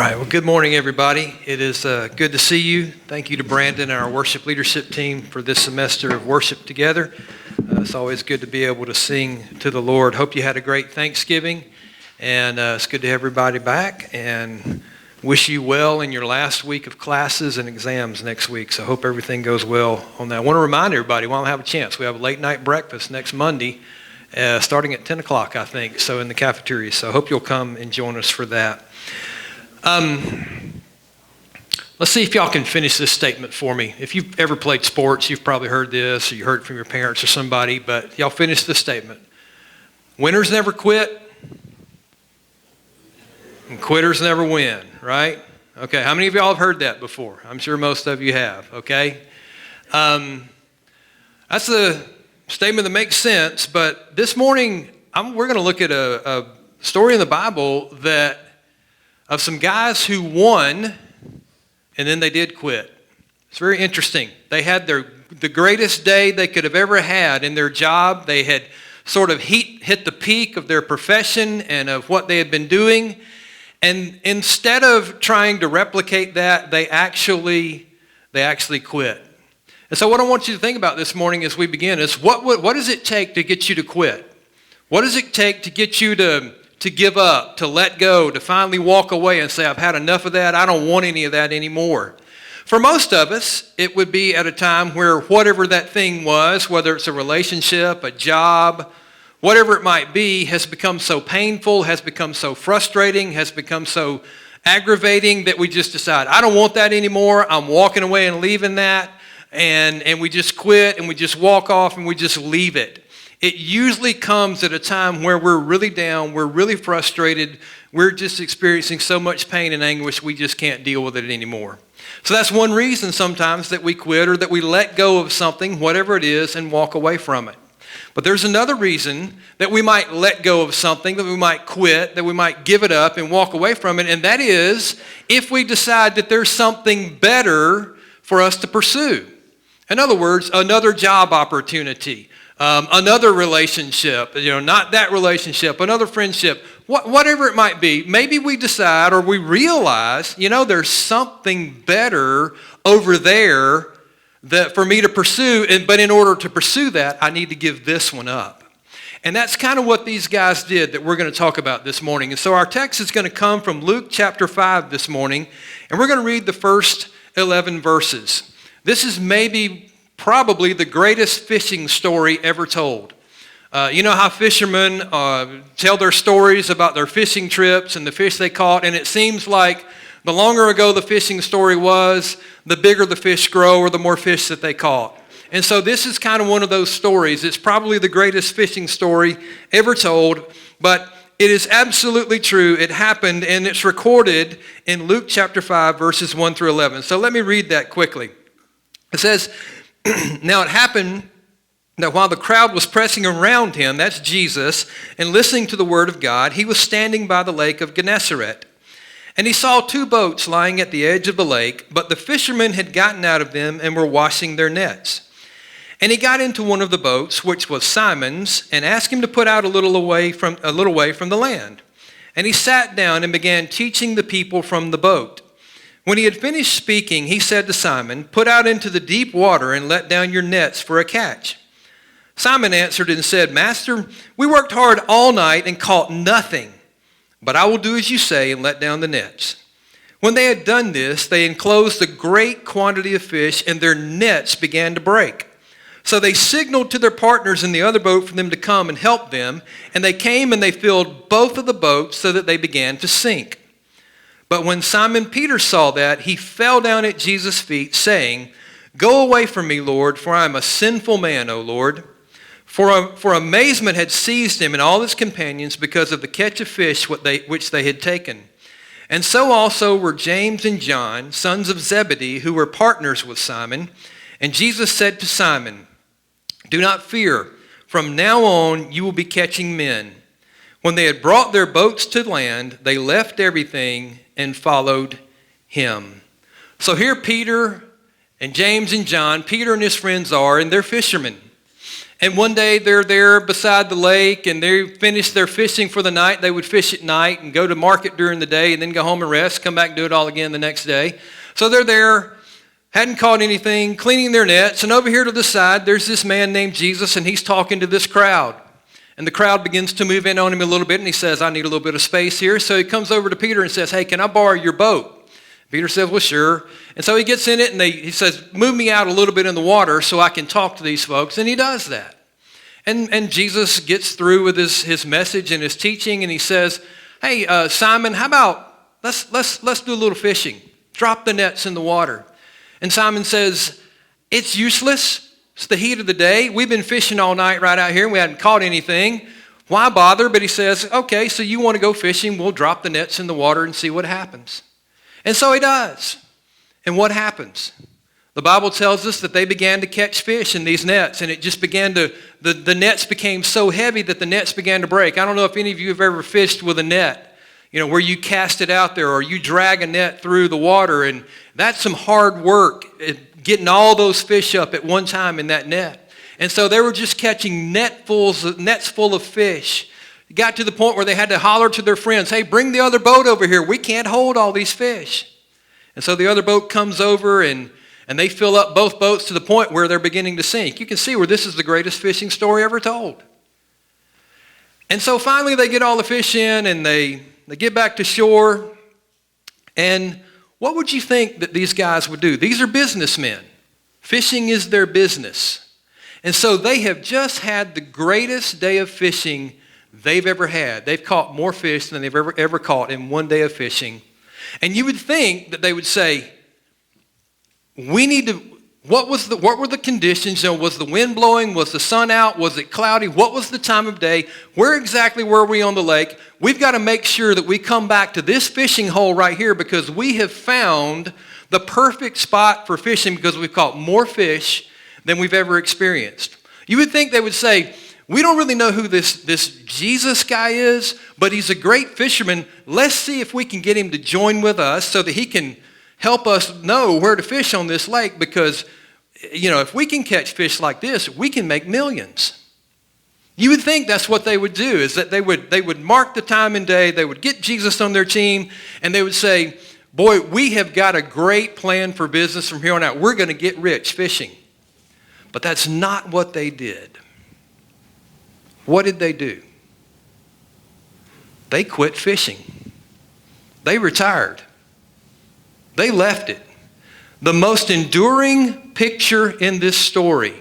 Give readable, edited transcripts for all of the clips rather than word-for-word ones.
right, well, good morning, everybody. It is good to see you. Thank you to Brandon and our worship leadership team for this semester of worship together. It's always good to be able to sing to the Lord. Hope you had a great Thanksgiving, and it's good to have everybody back, and wish you well in your last week of classes and exams next week. So I hope everything goes well on that. I want to remind everybody, while I have a chance, we have a late night breakfast next Monday, starting at 10 o'clock, I think, so in the cafeteria. So I hope you'll come and join us for that. Let's see if y'all can finish this statement for me. If you've ever played sports, you've probably heard this, or you heard it from your parents or somebody, but y'all finish this statement. Winners never quit, and quitters never win, right? Okay, how many of y'all have heard that before? I'm sure most of you have, okay? That's a statement that makes sense, but this morning, we're going to look at a story in the Bible of some guys who won, and then they did quit. It's very interesting. They had the greatest day they could have ever had in their job. They had sort of hit the peak of their profession and of what they had been doing. And instead of trying to replicate that, they actually quit. And so what I want you to think about this morning as we begin is what does it take to get you to quit? What does it take to get you to give up, to let go, to finally walk away and say, I've had enough of that. I don't want any of that anymore. For most of us, it would be at a time where whatever that thing was, whether it's a relationship, a job, whatever it might be, has become so painful, has become so frustrating, has become so aggravating that we just decide, I don't want that anymore. I'm walking away and leaving that. And we just quit and we just walk off and we just leave it. It usually comes at a time where we're really down, we're really frustrated, we're just experiencing so much pain and anguish we just can't deal with it anymore. So that's one reason sometimes that we quit or that we let go of something, whatever it is, and walk away from it. But there's another reason that we might let go of something, that we might quit, that we might give it up and walk away from it, and that is if we decide that there's something better for us to pursue. In other words, another job opportunity. Another relationship, not that relationship, another friendship, whatever it might be. Maybe we decide or we realize, there's something better over there that for me to pursue, but in order to pursue that, I need to give this one up. And that's kind of what these guys did that we're going to talk about this morning. And so our text is going to come from Luke chapter 5 this morning, and we're going to read the first 11 verses. This is probably the greatest fishing story ever told. You know how fishermen tell their stories about their fishing trips and the fish they caught, and it seems like the longer ago the fishing story was, the bigger the fish grow or the more fish that they caught. And so this is kind of one of those stories. It's probably the greatest fishing story ever told, but it is absolutely true. It happened, and it's recorded in Luke chapter 5, verses 1 through 11. So let me read that quickly. It says, Now it happened that while the crowd was pressing around him, that's Jesus, and listening to the word of God, he was standing by the lake of Gennesaret. And he saw two boats lying at the edge of the lake, but the fishermen had gotten out of them and were washing their nets. And he got into one of the boats, which was Simon's, and asked him to put out a little way from the land. And he sat down and began teaching the people from the boat. When he had finished speaking, he said to Simon, "Put out into the deep water and let down your nets for a catch." Simon answered and said, "Master, we worked hard all night and caught nothing, but I will do as you say and let down the nets." When they had done this, they enclosed a great quantity of fish, and their nets began to break. So they signaled to their partners in the other boat for them to come and help them, and they came and they filled both of the boats so that they began to sink. But when Simon Peter saw that, he fell down at Jesus' feet, saying, "Go away from me, Lord, for I am a sinful man, O Lord." For amazement had seized him and all his companions because of the catch of fish which they had taken. And so also were James and John, sons of Zebedee, who were partners with Simon. And Jesus said to Simon, "Do not fear. From now on you will be catching men." When they had brought their boats to land, they left everything and followed him. So here Peter and James and John, Peter and his friends are, and they're fishermen. And one day they're there beside the lake and they finished their fishing for the night. They would fish at night and go to market during the day and then go home and rest, come back and do it all again the next day. So they're there, hadn't caught anything, cleaning their nets. And over here to the side, there's this man named Jesus, and he's talking to this crowd. And the crowd begins to move in on him a little bit, and he says, I need a little bit of space here. So he comes over to Peter and says, hey, can I borrow your boat? Peter says, well, sure. And so he gets in it, and he says, move me out a little bit in the water so I can talk to these folks. And he does that. And Jesus gets through with his message and his teaching, and he says, hey, Simon, how about let's do a little fishing. Drop the nets in the water. And Simon says, it's useless. It's the heat of the day. We've been fishing all night right out here, and we hadn't caught anything. Why bother? But he says, okay, so you want to go fishing. We'll drop the nets in the water and see what happens. And so he does. And what happens? The Bible tells us that they began to catch fish in these nets, and it just began to, the nets became so heavy that the nets began to break. I don't know if any of you have ever fished with a net, where you cast it out there or you drag a net through the water, and that's some hard work, getting all those fish up at one time in that net. And so they were just catching nets full of fish. It got to the point where they had to holler to their friends, hey, bring the other boat over here. We can't hold all these fish. And so the other boat comes over, and they fill up both boats to the point where they're beginning to sink. You can see where this is the greatest fishing story ever told. And so finally they get all the fish in, and they get back to shore. And what would you think that these guys would do? These are businessmen. Fishing is their business. And so they have just had the greatest day of fishing they've ever had. They've caught more fish than they've ever caught in one day of fishing. And you would think that they would say, we need to, what were the conditions? Was the wind blowing? Was the sun out? Was it cloudy? What was the time of day? Where exactly were we on the lake? We've got to make sure that we come back to this fishing hole right here, because we have found the perfect spot for fishing, because we've caught more fish than we've ever experienced. You would think they would say, we don't really know who this Jesus guy is, but he's a great fisherman. Let's see if we can get him to join with us so that he can help us know where to fish on this lake, because, if we can catch fish like this, we can make millions. You would think that's what they would do, is that they would mark the time and day, they would get Jesus on their team, and they would say, boy, we have got a great plan for business from here on out. We're going to get rich fishing. But that's not what they did. What did they do? They quit fishing. They retired. They left it. The most enduring picture in this story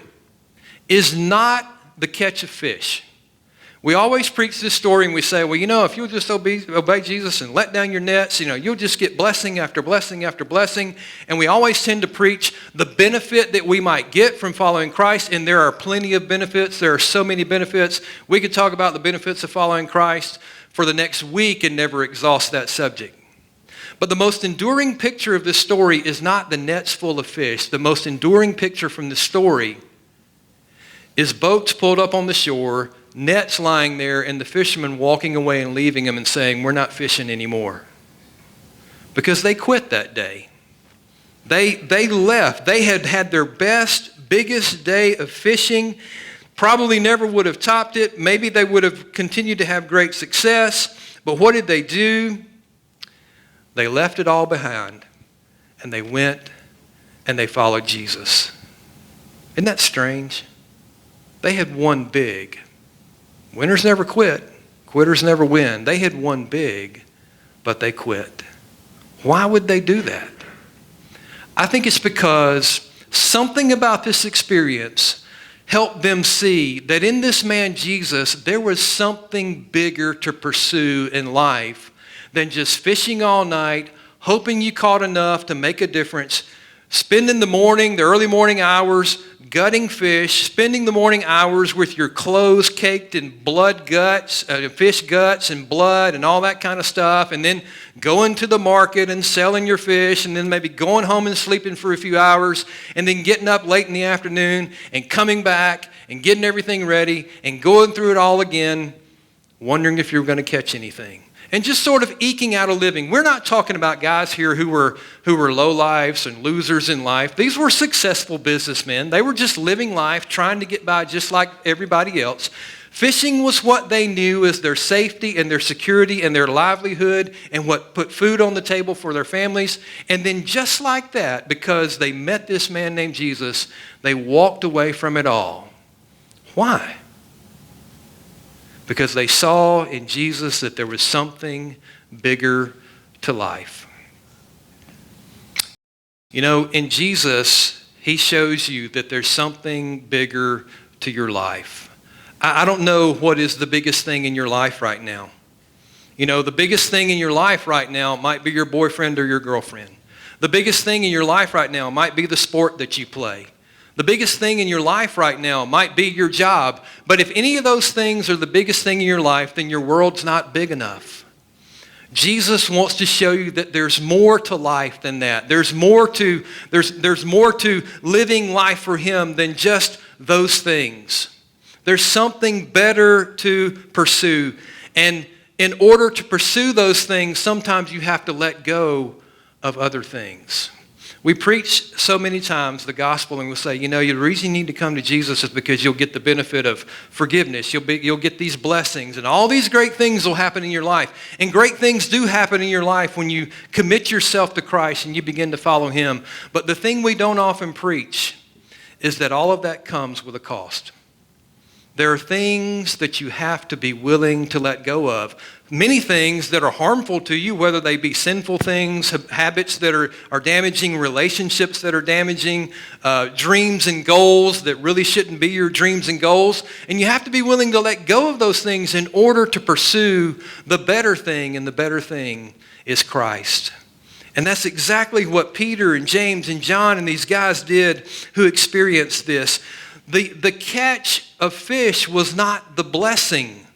is not the catch of fish. We always preach this story and we say, well, if you'll just obey Jesus and let down your nets, you'll just get blessing after blessing after blessing. And we always tend to preach the benefit that we might get from following Christ. And there are plenty of benefits. There are so many benefits. We could talk about the benefits of following Christ for the next week and never exhaust that subject. But the most enduring picture of this story is not the nets full of fish. The most enduring picture from the story is boats pulled up on the shore, nets lying there, and the fishermen walking away and leaving them and saying, we're not fishing anymore. Because they quit that day. They left. They had had their best, biggest day of fishing. Probably never would have topped it. Maybe they would have continued to have great success. But what did they do? They left it all behind, and they went and they followed Jesus. Isn't that strange? They had won big. Winners never quit. Quitters never win. They had won big, but they quit. Why would they do that? I think it's because something about this experience helped them see that in this man Jesus, there was something bigger to pursue in life than just fishing all night, hoping you caught enough to make a difference, spending the early morning hours gutting fish, spending the morning hours with your clothes caked in fish guts and blood and all that kind of stuff, and then going to the market and selling your fish, and then maybe going home and sleeping for a few hours, and then getting up late in the afternoon and coming back and getting everything ready and going through it all again, wondering if you're going to catch anything. and just sort of eking out a living. We're not talking about guys here who were lowlifes and losers in life. These were successful businessmen. They were just living life, trying to get by just like everybody else. Fishing was what they knew as their safety and their security and their livelihood and what put food on the table for their families. And then just like that, because they met this man named Jesus, they walked away from it all. Why? Because they saw in Jesus that there was something bigger to life. You know, in Jesus, he shows you that there's something bigger to your life. I don't know what is the biggest thing in your life right now. You know, the biggest thing in your life right now might be your boyfriend or your girlfriend. The biggest thing in your life right now might be the sport that you play. The biggest thing in your life right now might be your job. But if any of those things are the biggest thing in your life, then your world's not big enough. Jesus wants to show you that there's more to life than that. There's more to living life for him than just those things. There's something better to pursue. And in order to pursue those things, sometimes you have to let go of other things. We preach so many times the gospel and we'll say, you know, the reason you need to come to Jesus is because you'll get the benefit of forgiveness. You'll get these blessings and all these great things will happen in your life. And great things do happen in your life when you commit yourself to Christ and you begin to follow him. But the thing we don't often preach is that all of that comes with a cost. There are things that you have to be willing to let go of. Many things that are harmful to you, whether they be sinful things, habits that are damaging, relationships that are damaging, dreams and goals that really shouldn't be your dreams and goals. And you have to be willing to let go of those things in order to pursue the better thing, and the better thing is Christ. And that's exactly what Peter and James and John and these guys did who experienced this. The catch of fish was not the blessing.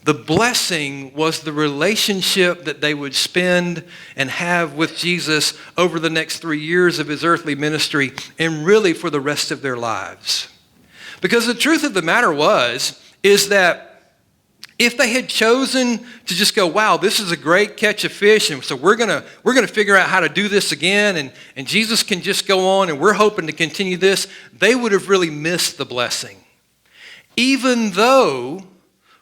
The blessing was the relationship that they would spend and have with Jesus over the next 3 years of his earthly ministry and really for the rest of their lives. Because the truth of the matter is that if they had chosen to just go, wow, this is a great catch of fish, and so we're gonna figure out how to do this again, and Jesus can just go on, and we're hoping to continue this, they would have really missed the blessing. Even though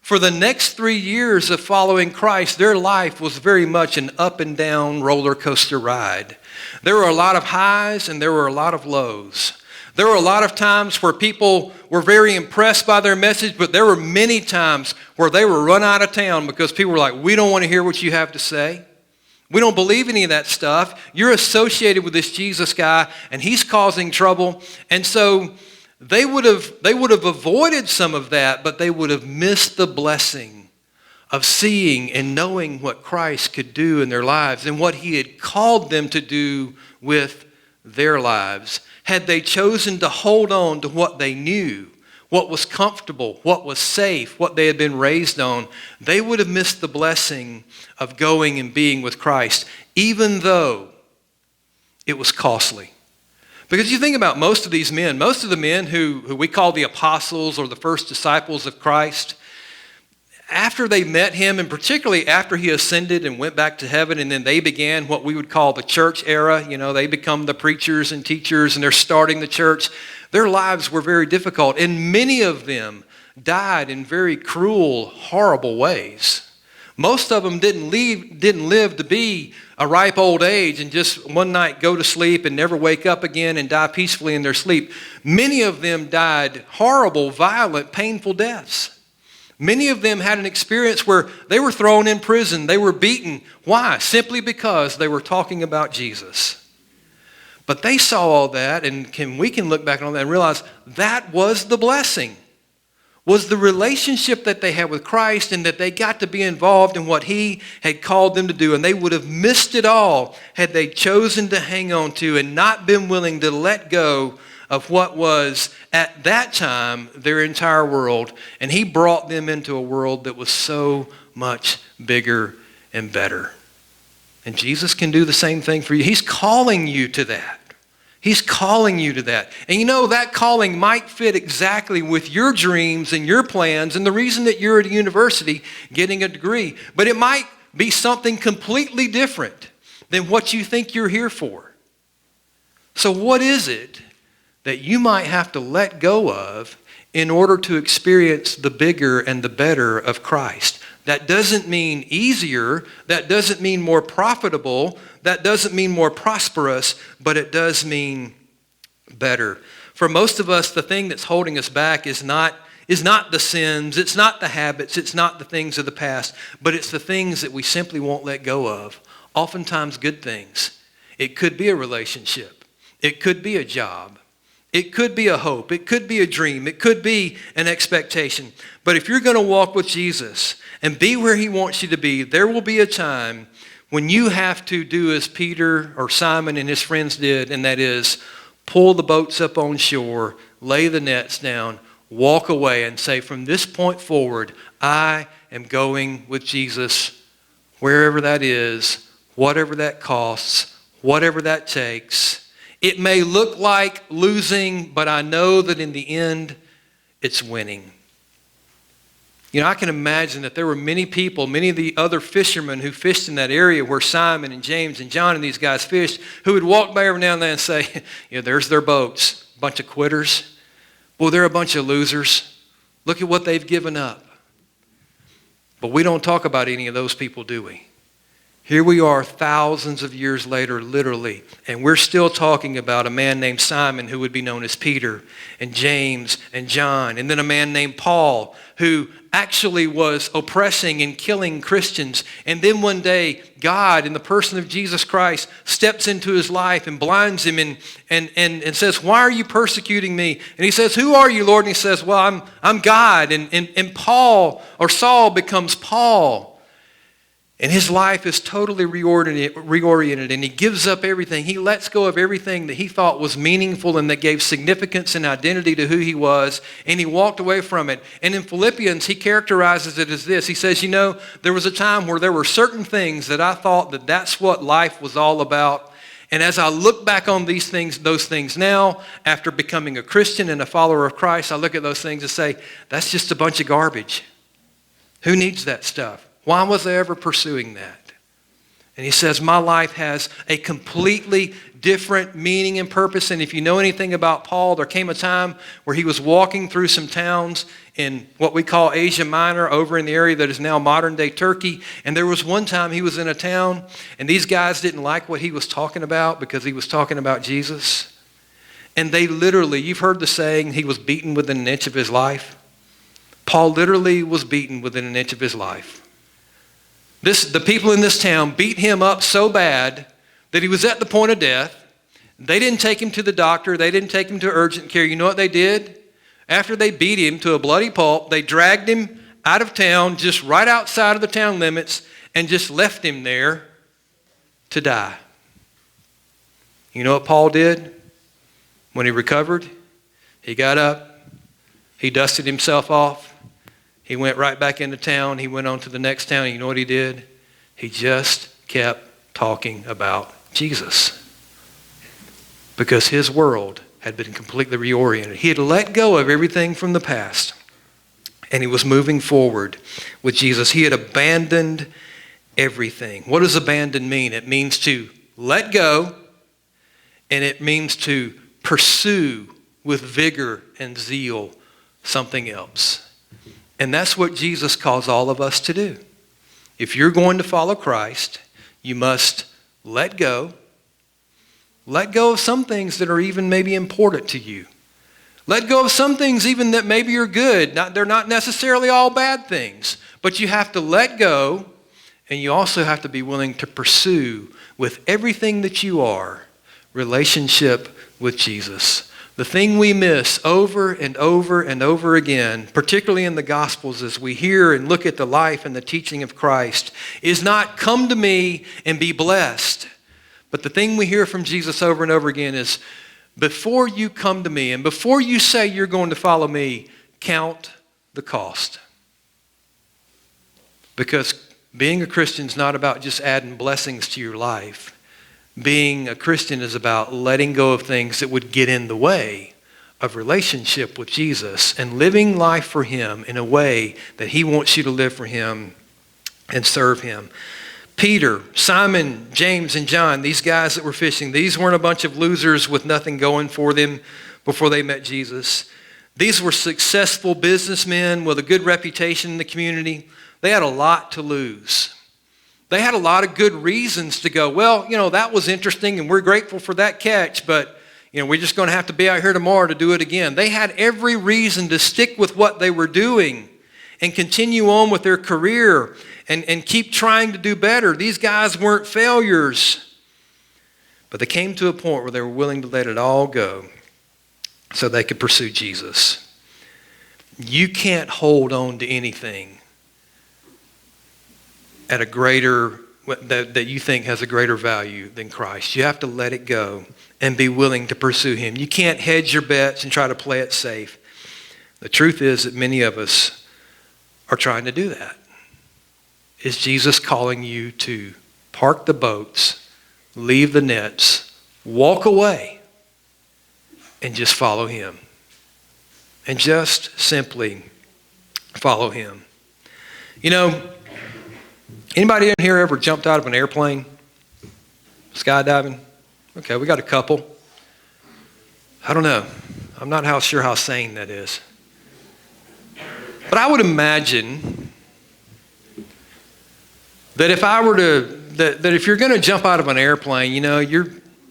for the next 3 years of following Christ, their life was very much an up and down roller coaster ride. There were a lot of highs and there were a lot of lows. There were a lot of times where people were very impressed by their message, but there were many times where they were run out of town because people were like, we don't want to hear what you have to say. We don't believe any of that stuff. You're associated with this Jesus guy, and he's causing trouble. And so they would have avoided some of that, but they would have missed the blessing of seeing and knowing what Christ could do in their lives and what he had called them to do with their lives. Had they chosen to hold on to what they knew, what was comfortable, what was safe, what they had been raised on, they would have missed the blessing of going and being with Christ, even though it was costly. Because you think about most of these men, most of the men who we call the apostles or the first disciples of Christ, after they met him, and particularly after he ascended and went back to heaven, and then they began what we would call the church era, you know, they become the preachers and teachers, and they're starting the church. Their lives were very difficult, and many of them died in very cruel, horrible ways. Most of them didn't live to be a ripe old age and just one night go to sleep and never wake up again and die peacefully in their sleep. Many of them died horrible, violent, painful deaths. Many of them had an experience where they were thrown in prison. They were beaten. Why? Simply because they were talking about Jesus. But they saw all that, and we can look back on that and realize that was the blessing, was the relationship that they had with Christ, and that they got to be involved in what he had called them to do. And they would have missed it all had they chosen to hang on to and not been willing to let go of what was at that time their entire world. And he brought them into a world that was so much bigger and better. And Jesus can do the same thing for you. He's calling you to that. He's calling you to that. And you know, that calling might fit exactly with your dreams and your plans and the reason that you're at a university getting a degree. But it might be something completely different than what you think you're here for. So what is it that you might have to let go of in order to experience the bigger and the better of Christ? That doesn't mean easier. That doesn't mean more profitable. That doesn't mean more prosperous, but it does mean better. For most of us, the thing that's holding us back is not the sins, it's not the habits, it's not the things of the past, but it's the things that we simply won't let go of. Oftentimes good things. It could be a relationship. It could be a job. It could be a hope. It could be a dream. It could be an expectation. But if you're going to walk with Jesus and be where he wants you to be, there will be a time when you have to do as Peter or Simon and his friends did, and that is pull the boats up on shore, lay the nets down, walk away and say, from this point forward, I am going with Jesus wherever that is, whatever that costs, whatever that takes. It may look like losing, but I know that in the end, it's winning. You know, I can imagine that there were many people, many of the other fishermen who fished in that area where Simon and James and John and these guys fished, who would walk by every now and then and say, there's their boats, a bunch of quitters. Well, they're a bunch of losers. Look at what they've given up. But we don't talk about any of those people, do we? Here we are thousands of years later, literally, and we're still talking about a man named Simon who would be known as Peter, and James and John, and then a man named Paul who actually was oppressing and killing Christians. And then one day, God, in the person of Jesus Christ, steps into his life and blinds him and says, why are you persecuting me? And he says, who are you, Lord? And he says, well, I'm God. And Paul, or Saul, becomes Paul. And his life is totally reoriented, and he gives up everything. He lets go of everything that he thought was meaningful and that gave significance and identity to who he was, and he walked away from it. And in Philippians, he characterizes it as this. He says, there was a time where there were certain things that I thought that that's what life was all about. And as I look back on those things now, after becoming a Christian and a follower of Christ, I look at those things and say, that's just a bunch of garbage. Who needs that stuff? Why was I ever pursuing that? And he says, my life has a completely different meaning and purpose. And if you know anything about Paul, there came a time where he was walking through some towns in what we call Asia Minor, over in the area that is now modern-day Turkey. And there was one time he was in a town, and these guys didn't like what he was talking about because he was talking about Jesus. And they literally, you've heard the saying, he was beaten within an inch of his life. Paul literally was beaten within an inch of his life. The people in this town beat him up so bad that he was at the point of death. They didn't take him to the doctor. They didn't take him to urgent care. You know what they did? After they beat him to a bloody pulp, they dragged him out of town, just right outside of the town limits, and just left him there to die. You know what Paul did? When he recovered, he got up, he dusted himself off, he went right back into town. He went on to the next town. And you know what he did? He just kept talking about Jesus. Because his world had been completely reoriented. He had let go of everything from the past. And he was moving forward with Jesus. He had abandoned everything. What does abandon mean? It means to let go. And it means to pursue with vigor and zeal something else. And that's what Jesus calls all of us to do. If you're going to follow Christ, you must let go. Let go of some things that are even maybe important to you. Let go of some things even that maybe are good. They're not necessarily all bad things. But you have to let go, and you also have to be willing to pursue with everything that you are, relationship with Jesus. The thing we miss over and over and over again, particularly in the Gospels as we hear and look at the life and the teaching of Christ, is not come to me and be blessed. But the thing we hear from Jesus over and over again is, before you come to me and before you say you're going to follow me, count the cost. Because being a Christian is not about just adding blessings to your life. Being a Christian is about letting go of things that would get in the way of relationship with Jesus and living life for him in a way that he wants you to live for him and serve him. Peter, Simon, James, and John, these guys that were fishing, these weren't a bunch of losers with nothing going for them before they met Jesus. These were successful businessmen with a good reputation in the community. They had a lot to lose. They had a lot of good reasons to go, well, that was interesting and we're grateful for that catch, but we're just going to have to be out here tomorrow to do it again. They had every reason to stick with what they were doing and continue on with their career and keep trying to do better. These guys weren't failures, but they came to a point where they were willing to let it all go so they could pursue Jesus. You can't hold on to anything at a greater that you think has a greater value than Christ. You have to let it go and be willing to pursue him. You can't hedge your bets and try to play it safe. The truth is that many of us are trying to do that. Is Jesus calling you to park the boats, leave the nets, walk away, and just follow him? And just simply follow him. Anybody in here ever jumped out of an airplane? Skydiving? Okay, we got a couple. I don't know. I'm not sure how sane that is. But I would imagine that if you're going to jump out of an airplane, you're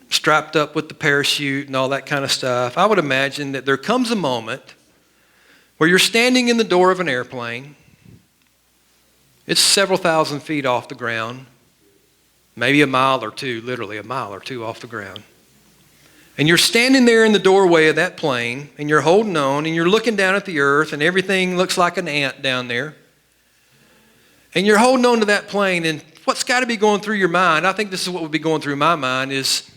strapped up with the parachute and all that kind of stuff. I would imagine that there comes a moment where you're standing in the door of an airplane. It's several thousand feet off the ground, maybe a mile or two, literally a mile or two off the ground. And you're standing there in the doorway of that plane, and you're holding on, and you're looking down at the earth, and everything looks like an ant down there. And you're holding on to that plane, and what's got to be going through your mind, I think this is what would be going through my mind, is,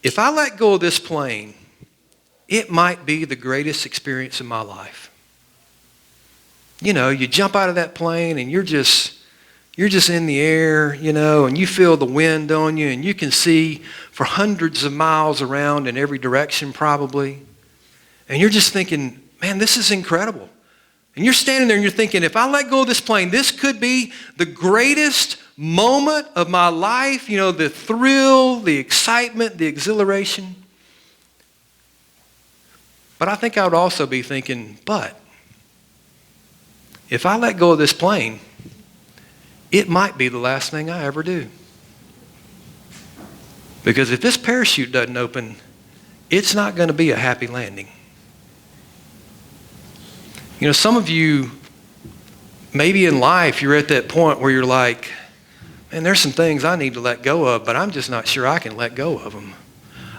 if I let go of this plane, it might be the greatest experience of my life. You jump out of that plane and you're just in the air, and you feel the wind on you, and you can see for hundreds of miles around in every direction probably. And you're just thinking, man, this is incredible. And you're standing there and you're thinking, if I let go of this plane, this could be the greatest moment of my life, the thrill, the excitement, the exhilaration. But I think I would also be thinking, but if I let go of this plane, it might be the last thing I ever do. Because if this parachute doesn't open, it's not going to be a happy landing. Some of you, maybe in life, you're at that point where you're like, man, there's some things I need to let go of, but I'm just not sure I can let go of them.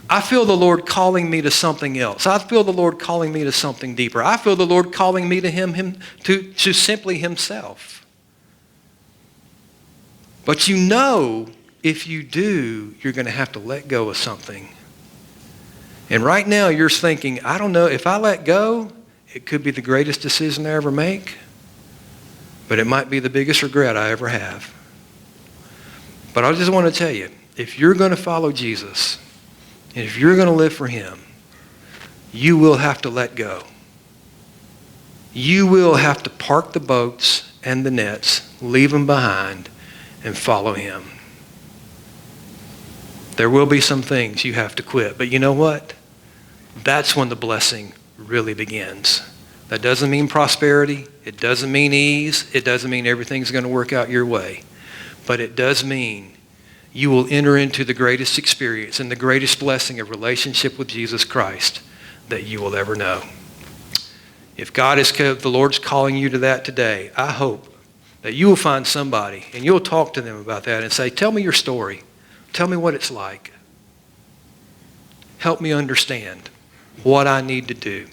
I feel the Lord calling me to something else. I feel the Lord calling me to something deeper. I feel the Lord calling me to him to simply himself. But if you do, you're going to have to let go of something. And right now you're thinking, I don't know, if I let go, it could be the greatest decision I ever make, but it might be the biggest regret I ever have. But I just want to tell you, if you're going to follow Jesus, and if you're going to live for him, you will have to let go. You will have to park the boats and the nets, leave them behind, and follow him. There will be some things you have to quit, but you know what? That's when the blessing really begins. That doesn't mean prosperity. It doesn't mean ease. It doesn't mean everything's going to work out your way. But it does mean you will enter into the greatest experience and the greatest blessing of relationship with Jesus Christ that you will ever know. If the Lord's calling you to that today, I hope that you will find somebody and you'll talk to them about that and say, tell me your story. Tell me what it's like. Help me understand what I need to do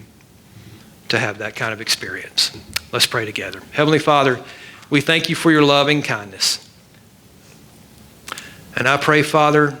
to have that kind of experience. Let's pray together. Heavenly Father, we thank you for your loving kindness. And I pray, Father,